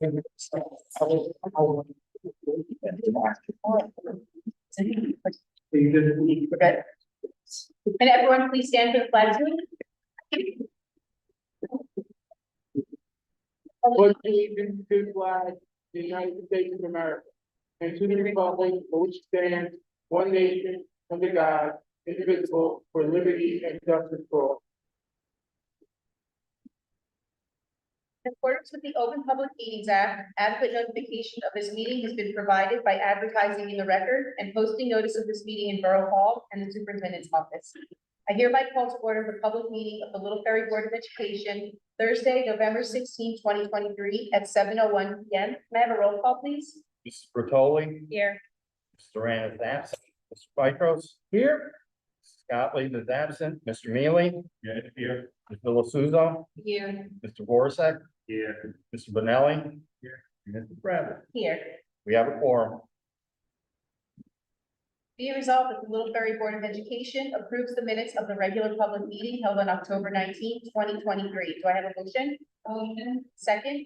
Okay. Can everyone please stand for the flag salute? Pledge allegiance to the flag of the United States of America, and to the republic for which stands one nation, under God, indivisible, for liberty and justice for all. In accordance with the Open Public Meetings Act, adequate notification of this meeting has been provided by advertising in the record and posting notice of this meeting in Borough Hall and the Superintendent's office. I hereby call to order the public meeting of the Little Ferry Board of Education, Thursday, November 16, 2023 at 7:01 p.m. May I have a roll call, please? Mrs. Bertoli. Here. Mr. Duran is absent. Mr. Phytros. Here. Scott Lee is absent. Mr. Mealy. Here. Mr. LaSuso. Here. Mr. Borisek. Here. Mr. Benelli. Here. And Mr. Bradley. Here. We have a quorum. Be it resolved that the Little Ferry Board of Education approves the minutes of the regular public meeting held on October 19, 2023. Do I have a motion? Motion. Second?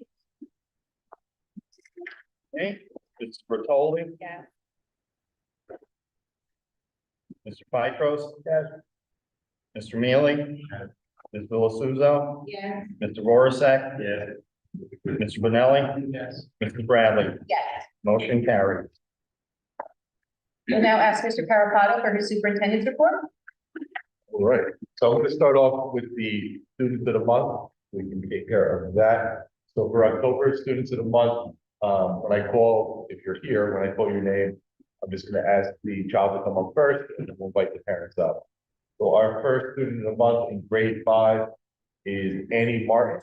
Okay. Mrs. Bertoli. Yeah. Mr. Phytros. Yes. Mr. Mealy. Yes. Mr. LaSuso. Yeah. Mr. Borisek. Yes. Mr. Benelli. Yes. Mr. Bradley. Yes. Motion carried. We'll now ask Mr. Carapato for his superintendent's report. All right, so I'm going to start off with the students of the month. We can take care of that. So for October, students of the month, when I call, if you're here, when I call your name, I'm just going to ask the child to come up first, and then we'll invite the parents up. So our first student of the month in grade 5 is Annie Martin.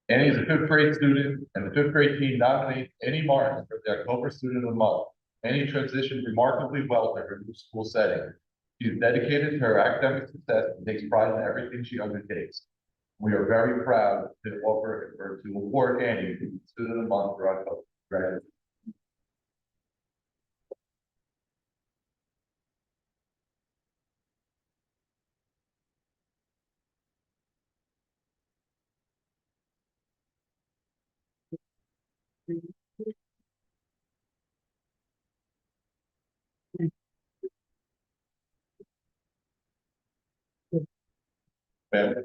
Annie is a 5th grade student, and the 5th grade team nominates Annie Martin for the October Student of the Month. Annie transitioned remarkably well to her new school setting. She is dedicated to her academic success and takes pride in everything she undertakes. We are very proud to offer or to award Annie the Student of the Month for October. Congratulations. Family.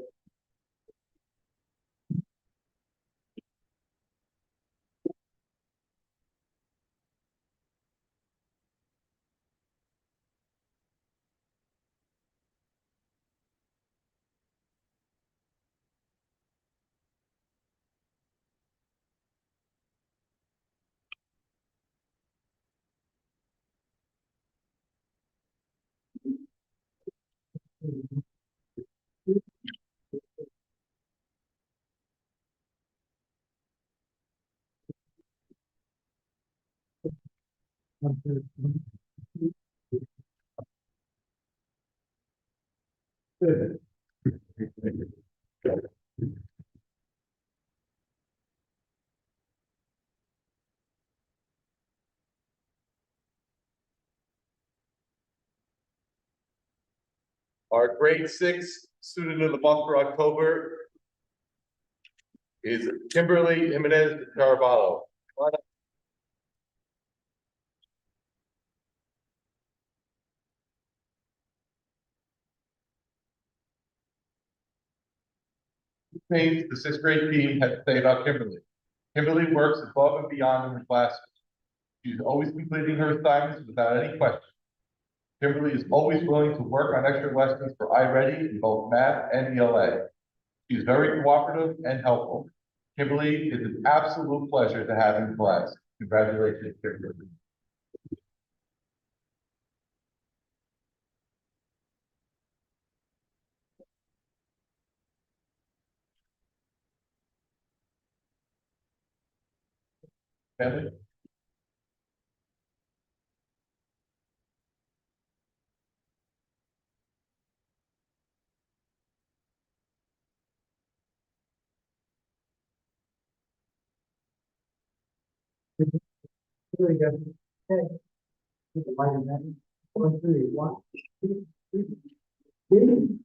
Our grade 6 student of the month for October is Kimberly Jimenez Caraballo. Things the 6th grade team had to say about Kimberly. Kimberly works above and beyond in her classes. She's always completing her assignments without any question. Kimberly is always willing to work on extra lessons for iReady in both math and ELA. She's very cooperative and helpful. Kimberly is an absolute pleasure to have in class. Congratulations, Kimberly. Family. Really good. Okay. Keep the light in that. 1, 3, 1, 2, 3.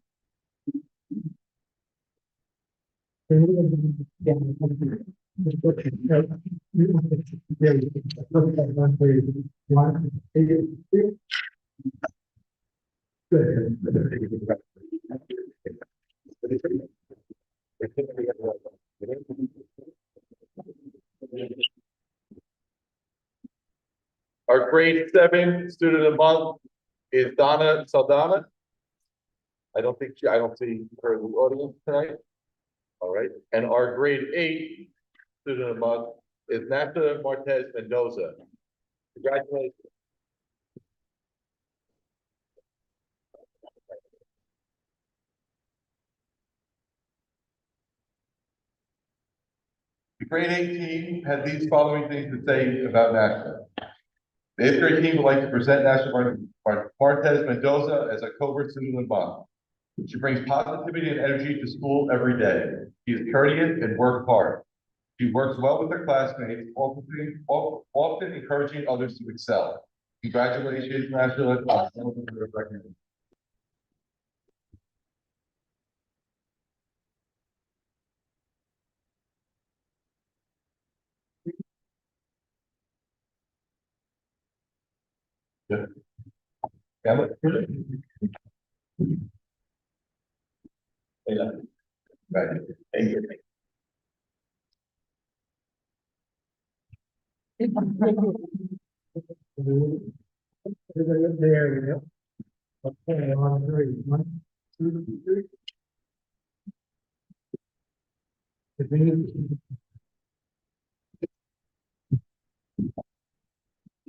Our grade 7 student of the month is Donna Saldana. I don't see her in the audience tonight. All right, and our grade 8 student of the month is Nata Martez Mendoza. Congratulations. The grade 8 team had these following things to say about Nashville. The 8th grade team would like to present Nashville Martez Mendoza as a covert student of the month. She brings positivity and energy to school every day. She is courteous and works hard. She works well with her classmates, often encouraging others to excel. Congratulations, Nashville. Good. Right. Thank you. There we go. Okay, on 3, 1, 2, 3.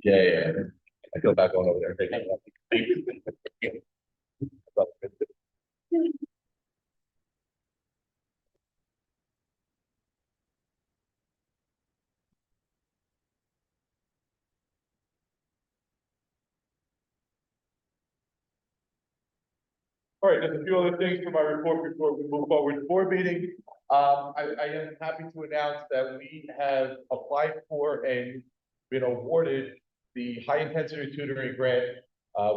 Yeah. I feel bad going over there. All right, just a few other things for my report before we move forward to board meeting. I am happy to announce that we have applied for and been awarded the high intensity tutoring grant.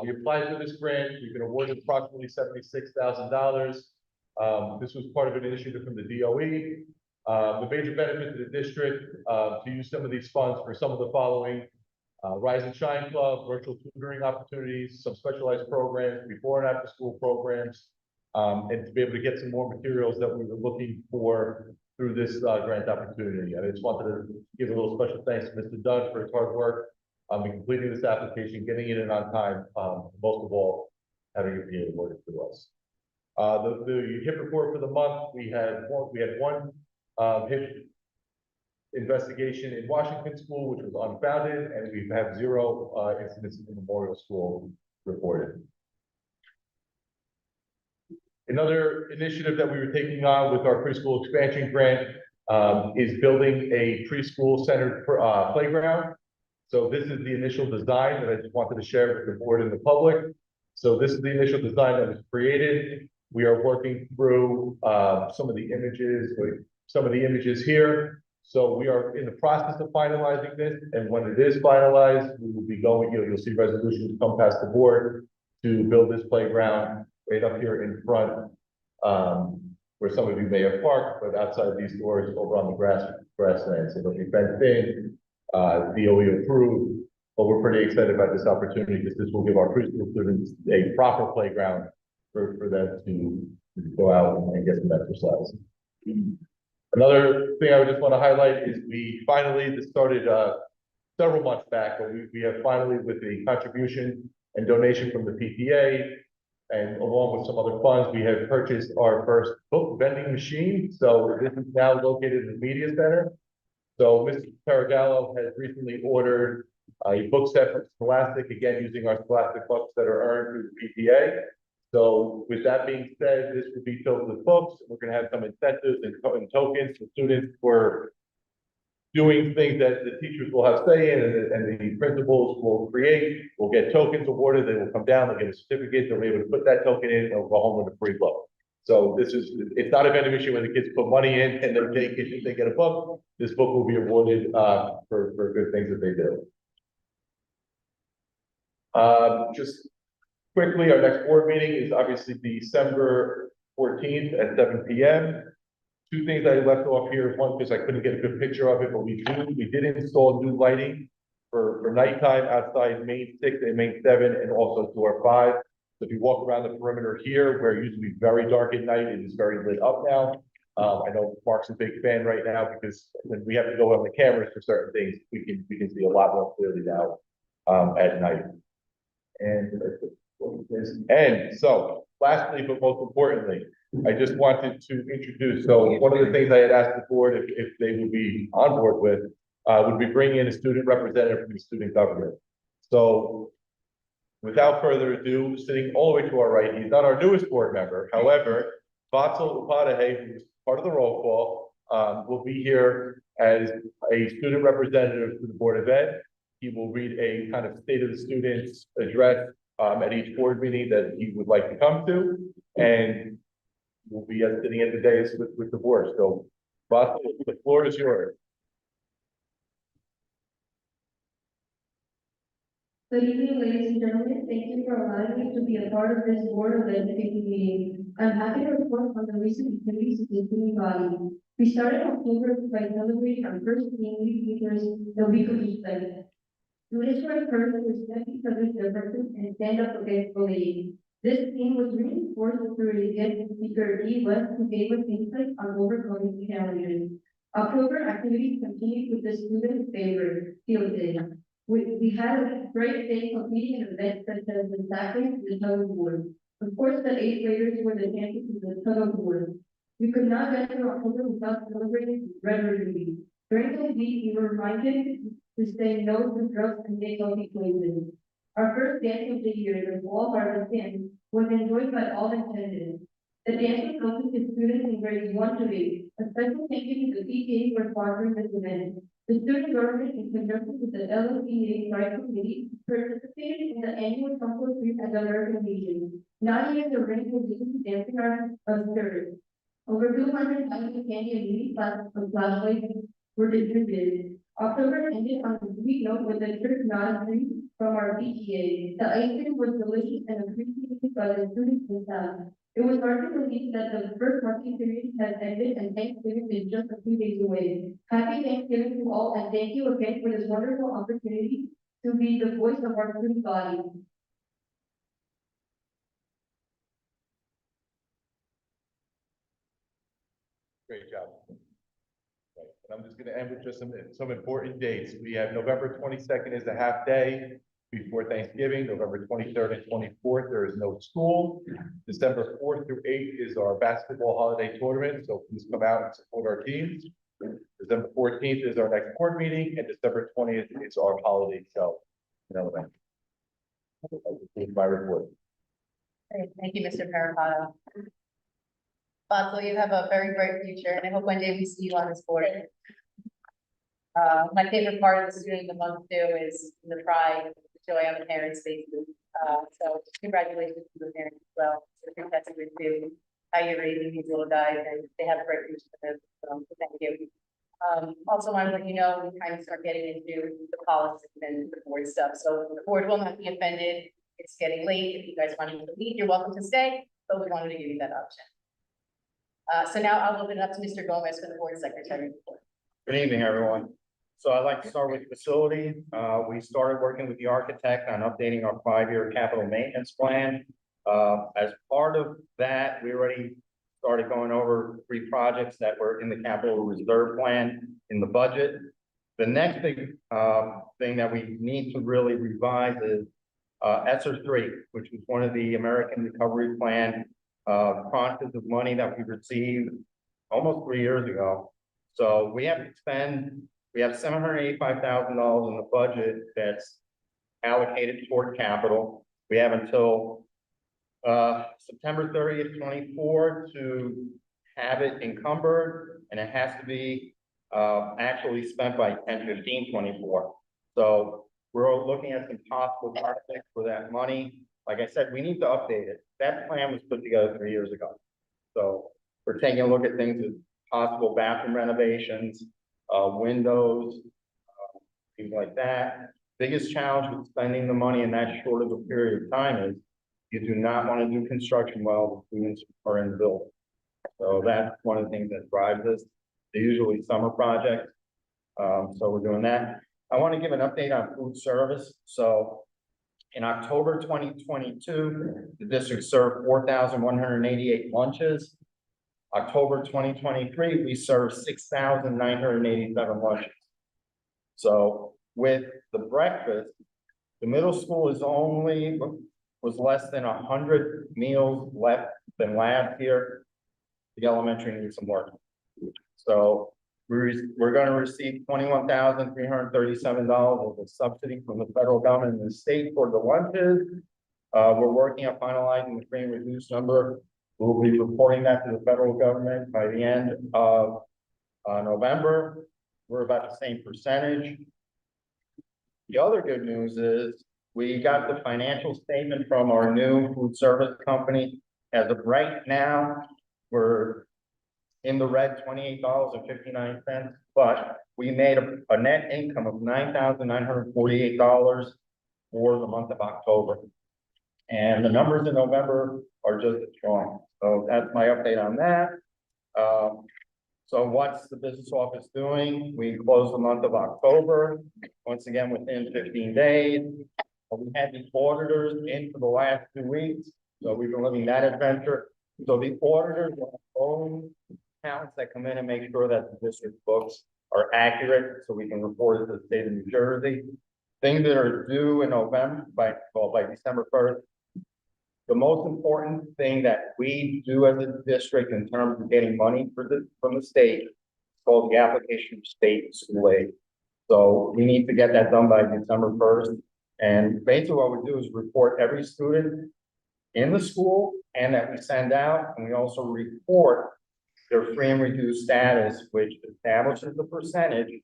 We applied for this grant. We've been awarded approximately $76,000. This was part of an initiative from the DOE. The major benefit to the district to use some of these funds for some of the following: Rise and Shine Club, virtual tutoring opportunities, some specialized programs, before and after school programs, and to be able to get some more materials that we were looking for through this grant opportunity. And I just wanted to give a little special thanks to Mr. Dunn for his hard work in completing this application, getting it in on time, most of all, having it be awarded to us. The HIP report for the month, we had one HIP investigation in Washington School, which was unfounded, and we've had 0 incidents in the Memorial School reported. Another initiative that we were taking on with our preschool expansion grant is building a preschool centered playground. So this is the initial design that I just wanted to share with the board and the public. So this is the initial design that was created. We are working through some of the images here. So we are in the process of finalizing this, and when it is finalized, we will be going, you'll see resolutions come past the board to build this playground right up here in front, where some of you may have parked, but outside these doors over on the grassland. So it'll be fenced in, DOE approved, but we're pretty excited about this opportunity because this will give our preschool students a proper playground for them to go out and get some exercise. Another thing I would just want to highlight is we finally, this started several months back, but we have finally, with a contribution and donation from the PTA, and along with some other funds, we have purchased our first book vending machine. So this is now located in the media center. So Mr. Paragallo has recently ordered a book set from Scholastic, again, using our Scholastic books that are earned through the PTA. So with that being said, this will be filled with books. We're going to have some incentives and tokens for students for doing things that the teachers will have say in, and the principals will create. We'll get tokens awarded. They will come down. They'll get a certificate. They'll be able to put that token in. And they'll go home with a free book. So this is, it's not a vending machine where the kids put money in and then they get a book. This book will be awarded, for good things that they do. Just quickly, our next board meeting is obviously December 14th at 7 p.m. Two things I left off here, one, because I couldn't get a good picture of it, but we did install new lighting for nighttime outside Main 6 and Main 7 and also door 5. So if you walk around the perimeter here, where it used to be very dark at night, it is very lit up now. I know Mark's a big fan right now because when we have to go on the cameras for certain things, we can see a lot more clearly now, at night. And so, lastly, but most importantly, I just wanted to introduce, so one of the things I had asked the board if they would be on board with, would be bringing in a student representative from the student government. So, without further ado, sitting all the way to our right, he's not our newest board member, however, Vatsal Upadhyay, who's part of the roll call, will be here as a student representative to the Board of Ed. He will read a kind of state of the students address at each board meeting that he would like to come to, and we'll be sitting at the dais with the board. So, Vatsal, the floor is yours. Good evening, ladies and gentlemen. Thank you for allowing me to be a part of this Board of Education meeting. I'm happy to report on the recent activities of the student body. We started October by celebrating our first team week features, the week of respect. Students were encouraged to respect each other's differences and stand up against bullying. This theme was reinforced through the guest speaker E. West, who gave us insight on overcoming challenges. October activities continued with the student favorite, Field Day. We had a great day completing an event such as the tackling, the tug of war. Of course, the 8th graders were the champions of the tug of war. We could not get through October without celebrating Red Ribbon Week. During the week, we were reminded to say no to drugs and make healthy choices. Our first dance of the year, the Fall Harvest Dance, was enjoyed by all attendants. The dance was open to students in grades 1 to 8. A special thank you to the PTA for sponsoring this event. The student government, in conjunction with the LOPA Pride Committee, participated in the annual Comfort Week at the American Legion. 9 years of rain was used to dancing our service. Over 200 items of candy and mini flashlights were distributed. October ended on a sweet note with a trip not free from our PTA. The ice cream was delicious and appreciated by the students and staff. It was hard to believe that the first marketing period has ended and Thanksgiving is just a few days away. Happy Thanksgiving to all, and thank you again for this wonderful opportunity to be the voice of our student body. Great job. Right. And I'm just going to end with just some important dates. We have November 22nd is a half day before Thanksgiving. November 23rd and 24th, there is no school. December 4th through 8th is our basketball holiday tournament, so please come out and support our teams. December 14th is our next board meeting, and December 20th is our holiday show. My report. Great. Thank you, Mr. Parapata. Vatsal, you have a very bright future, and I hope one day we see you on this board. My favorite part of the student of the month too is the pride, the joy on the parents' faces. So congratulations to the parents as well. I think that's a good too. How you're raising these little guys, and they have a great future for them. So thank you. Also want to let you know, we kind of start getting into the policies and the board stuff. So the board will not be offended. It's getting late. If you guys wanted to leave, you're welcome to stay, but we wanted to give you that option. So now I'll open it up to Mr. Gomez for the board secretary report. Good evening, everyone. So I'd like to start with facility. We started working with the architect on updating our 5-year capital maintenance plan. As part of that, we already started going over 3 projects that were in the capital reserve plan in the budget. The next big thing that we need to really revise is ESSER 3, which was one of the American Recovery Plan tranches of money that we received almost 3 years ago. So we have $785,000 in the budget that's allocated toward capital. We have until September 30th, 24 to have it encumbered, and it has to be actually spent by 10/15/24. So we're looking at some possible projects for that money. Like I said, we need to update it. That plan was put together 3 years ago. So we're taking a look at things as possible bathroom renovations, windows, things like that. Biggest challenge with spending the money in that short of a period of time is you do not want to do construction while the students are in the building. So that's one of the things that drives this. They're usually summer projects. So we're doing that. I want to give an update on food service. So in October 2022, the district served 4,188 lunches. October 2023, we served 6,987 lunches. So with the breakfast, the middle school was less than 100 meals left than last year. The elementary needs some work. So we're going to receive $21,337 as a subsidy from the federal government and the state for the lunches. We're working on finalizing the free and reduced number. We'll be reporting that to the federal government by the end of November. We're about the same percentage. The other good news is we got the financial statement from our new food service company. As of right now, we're in the red, $28.59, but we made a net income of $9,948 for the month of October. And the numbers in November are just as strong. So that's my update on that. So what's the business office doing? We closed the month of October, once again, within 15 days. We had the auditors in for the last 2 weeks, so we've been living that adventure. So the auditors will own accountants that come in and make sure that the district books are accurate, so we can report it to the state of New Jersey. Things that are due in November, by December 1st. The most important thing that we do as a district in terms of getting money from the state is called the application for state school aid. So we need to get that done by December 1st. And basically what we do is report every student in the school and that we send out, and we also report their free and reduced status, which establishes the percentage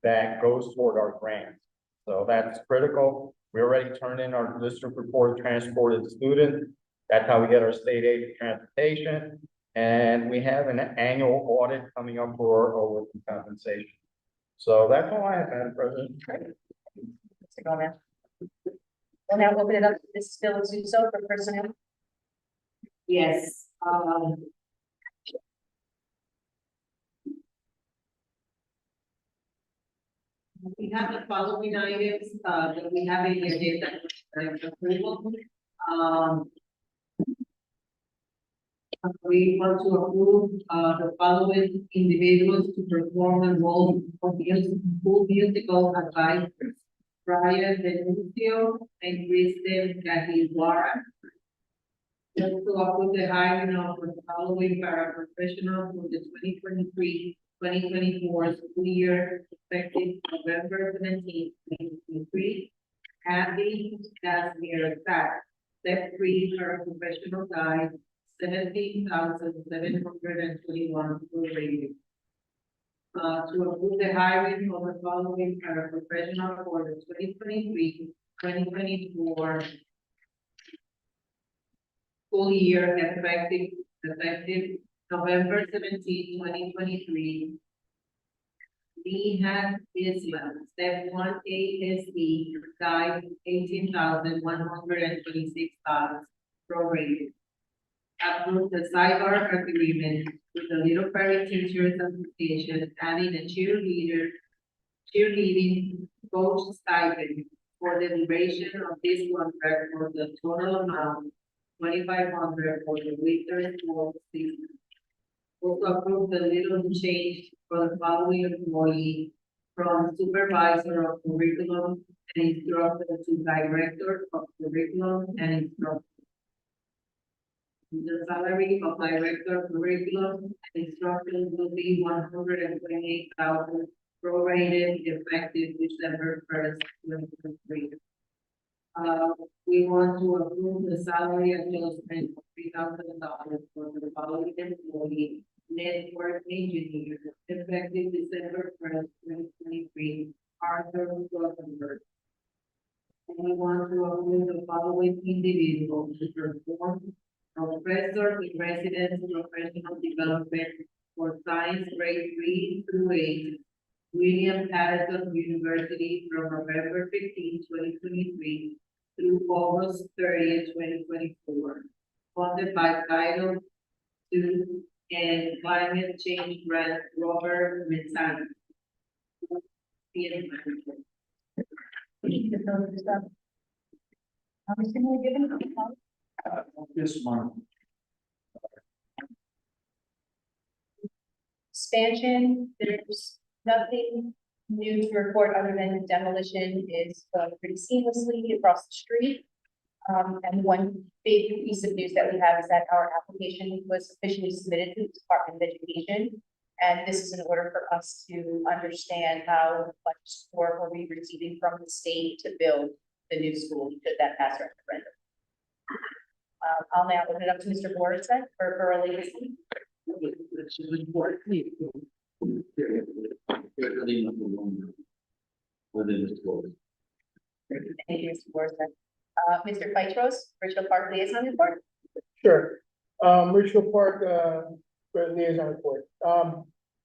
that goes toward our grants. So that's critical. We already turned in our district report of transported students. That's how we get our state aid for transportation. And we have an annual audit coming up for our working compensation. So that's all I have, Madam President. We'll now open it up to Mrs. Phillips Russo for personnel. Yes, we have the following items, that we have in the agenda for approval. We want to approve, the following individuals to perform a role of full musical advisors. Brian Denuncio and Kristen Gahiwara. Also approve the hiring of the following paraprofessionals for the 2023-2024 school year effective November 17, 2023. Andy Casimir Sack, step 3 paraprofessional guide, 17,721 rating. To approve the hiring of the following paraprofessional for the 2023-2024 school year effective November 17, 2023. Nehan Islam, step 1 ASE, guide 18,126 prorated. Approve the sidebar agreement with the Little Ferry Teachers Association, adding a cheerleading coach stipend for the duration of this contract for the total amount $2,500 for the winter school season. Also approve the little change for the following employee from supervisor of curriculum and instructor to director of curriculum and instructor. The salary of director of curriculum and instructor will be $128,000 prorated effective December 1st, 2023. We want to approve the salary adjustment of $3,000 for the following employee, network engineer, effective December 1st, 2023, Arthur Rosenberg. And we want to approve the following individuals to perform Professor in Residence Professional Development for Science Grade 3 through 8, William Patterson University from November 15, 2023 through August 30, 2024, funded by Title II and Climate Change Grant Robert Mitsani. This month. Expansion, there's nothing new to report other than demolition is going pretty seamlessly across the street. And one big piece of news that we have is that our application was officially submitted to the Department of Education. And this is in order for us to understand how much support we'll be receiving from the state to build the new school, should that pass referendum. I'll now open it up to Mr. Borisek for Borough Legacy. Thank you, Mr. Borisek. Mr. Phytros, Richfield Park Liaison Report. Sure. Richfield Park, liaison report.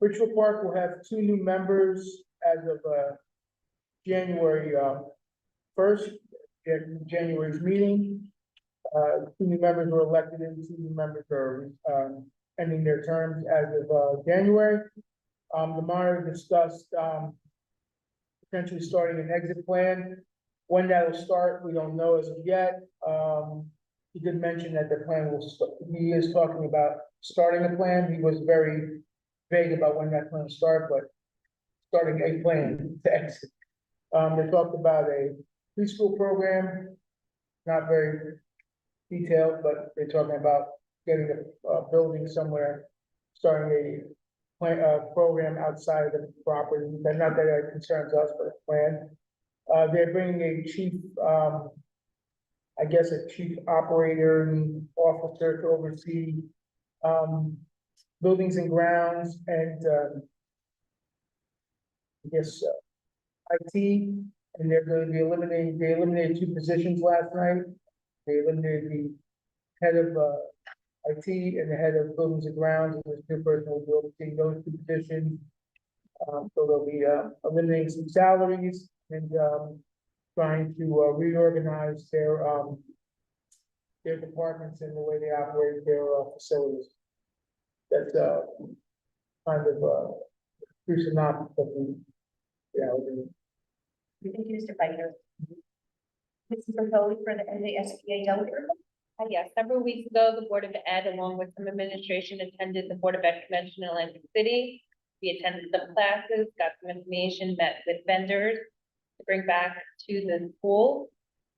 Richfield Park will have 2 new members as of, January, 1st, January's meeting. 2 new members were elected and 2 new members are, ending their terms as of, January. The monitor discussed, potentially starting an exit plan. When that will start, we don't know as of yet. He did mention that the plan will, he is talking about starting a plan. He was very vague about when that plan will start, but starting a plan to exit. They talked about a preschool program, not very detailed, but they're talking about getting a building somewhere, starting a plan, program outside of the property. Not that it concerns us, but a plan. They're bringing a chief, I guess a chief operating officer to oversee buildings and grounds and I guess IT, and they're going to be eliminating, they eliminated 2 positions last night. They eliminated the head of IT and the head of buildings and grounds, and this new person will be overseeing those 2 positions. So they'll be eliminating some salaries and trying to reorganize their departments and the way they operate their facilities. That's kind of true synopsis of the, Thank you, Mr. Phytros. Mrs. Bertoli for the NJSBA delegate. Yes, several weeks ago, the Board of Ed, along with some administration, attended the Board of Ed convention in Atlantic City. We attended the classes, got some information, met with vendors to bring back to the school.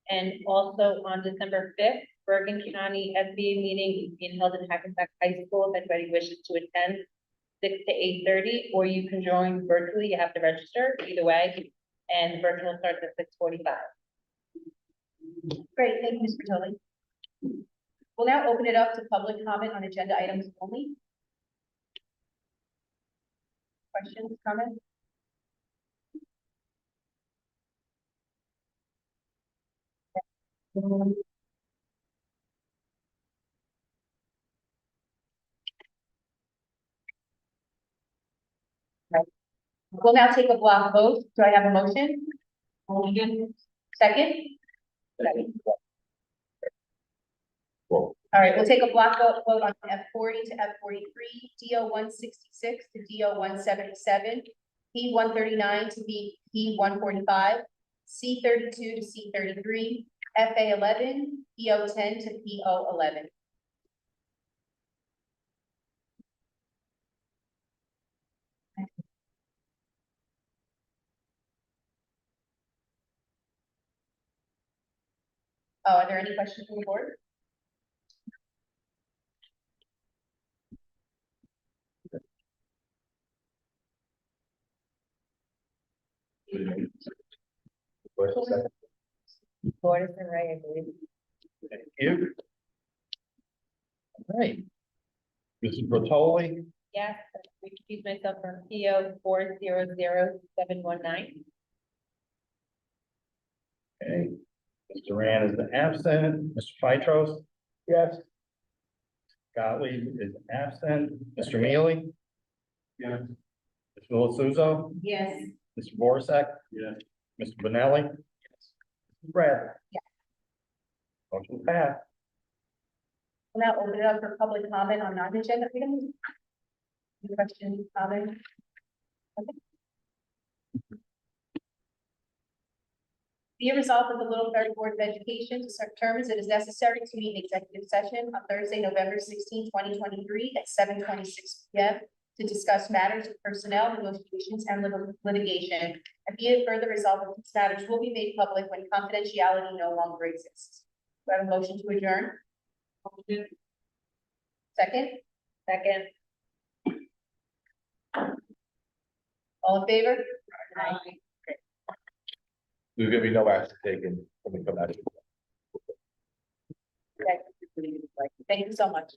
And also on December 5th, Bergen County SBA meeting is being held in Hackensack High School. If anybody wishes to attend, 6 to 8:30, or you can join virtually. You have to register either way. And the virtual starts at 6:45. Great, thank you, Ms. Bertoli. We'll now open it up to public comment on agenda items only. Questions, comments? We'll now take a block vote. Do I have a motion? Motion. Second? Second. All right, we'll take a block vote on F40 to F43, DO 166 to DO 177, P 139 to P 145, C 32 to C 33, FA 11, PO 10 to PO 11. Oh, are there any questions from the board? Board is in right, I believe. Thank you. All right. Mrs. Bertoli, Yes, I recuse myself from PO 400719. okay. Mr. Rand is absent. Mr. Phytros, yes, Gottlieb is absent. Mr. Mealy? Yes. Mr. Milituzo? Yes. Mr. Borisek? Yes. Mr. Benelli? Mr. Bradley? Yes. Motion passed. We'll now open it up for public comment on non-agenda items. Any questions, comments? Okay. Be it resolved that the Little Ferry Board of Education determines it is necessary to meet in executive session on Thursday, November 16, 2023 at 7:26 p.m. to discuss matters of personnel, negotiations, and litigation. And be it further resolved that these matters will be made public when confidentiality no longer exists. Do I have a motion to adjourn? Second? Second. All in favor? Aye. There's gonna be no action taken when we come out of here. Okay. Thank you so much.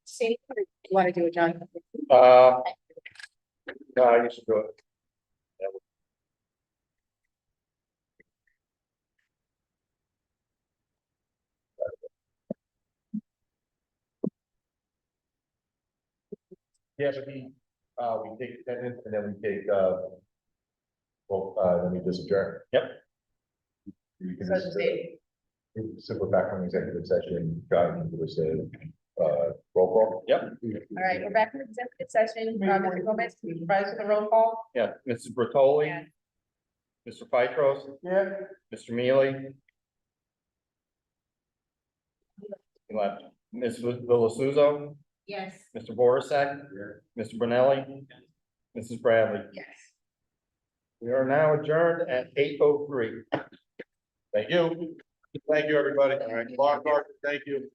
See, you want to do it, John? No, you should do it. Yeah, but we take attendance and then we take, then we just adjourn. Yep. You can So just, just say, simple back from executive session, got into this, roll call. Yep. all right, we're back in executive session. Mr. Gomez, can you provide us with a roll call? Yeah, Mrs. Bertoli? Yes. Mr. Phytros? Yeah. Mr. Mealy? He left. Ms. Villisuzo? Yes. Mr. Borisek? Mr. Benelli? Mrs. Bradley? Yes. We are now adjourned at 8:03. Thank you. Thank you, everybody. All right, thank you.